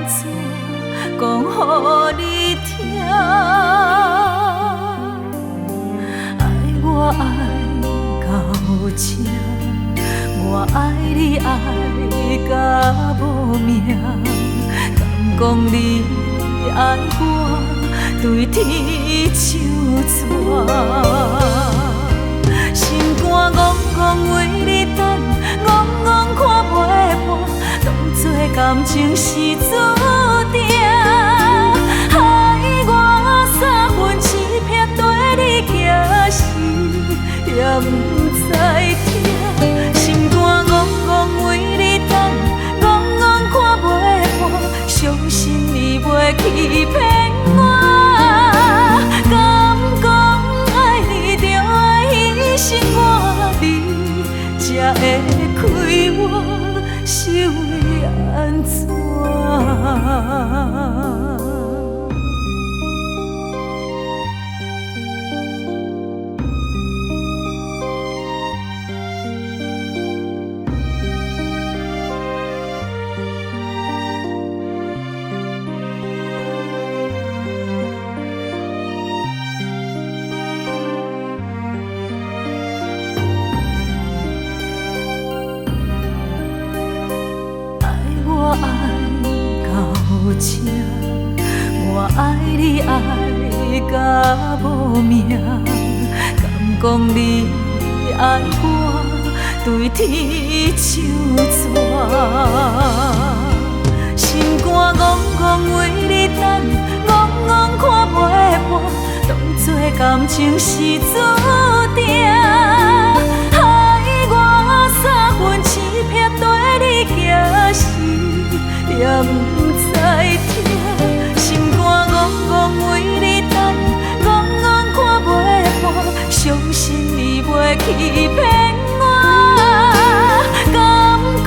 怎讲予你听？爱我爱到这，我爱你爱到无命，敢讲你爱我对天手纸？心肝戆戆为你等，戆戆看袂破，当作感情是注定。害我三分痴骗对你行时，也不知听。心肝戆戆为你等，戆戆看袂破，相信你袂欺骗我。敢讲爱你就爱牺牲我你，才会开我是为安怎？我爱你爱到无命，敢讲你爱我对天手纸？心肝戆戆为你等，戆戆看袂破，当作感情是注定。害我三分痴骗对你行时，也不知听。心肝戆戆为你等，戆戆看袂破，相信你袂欺骗我。敢讲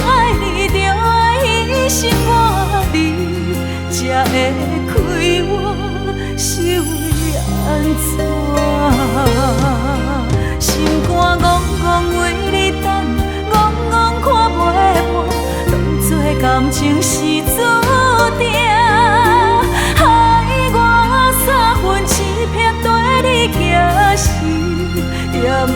爱你就爱牺牲我你，才会开我是为安怎？心肝戆戆为你等，戆戆看袂破，当作感情是注定。害我三分痴骗对你行时，也不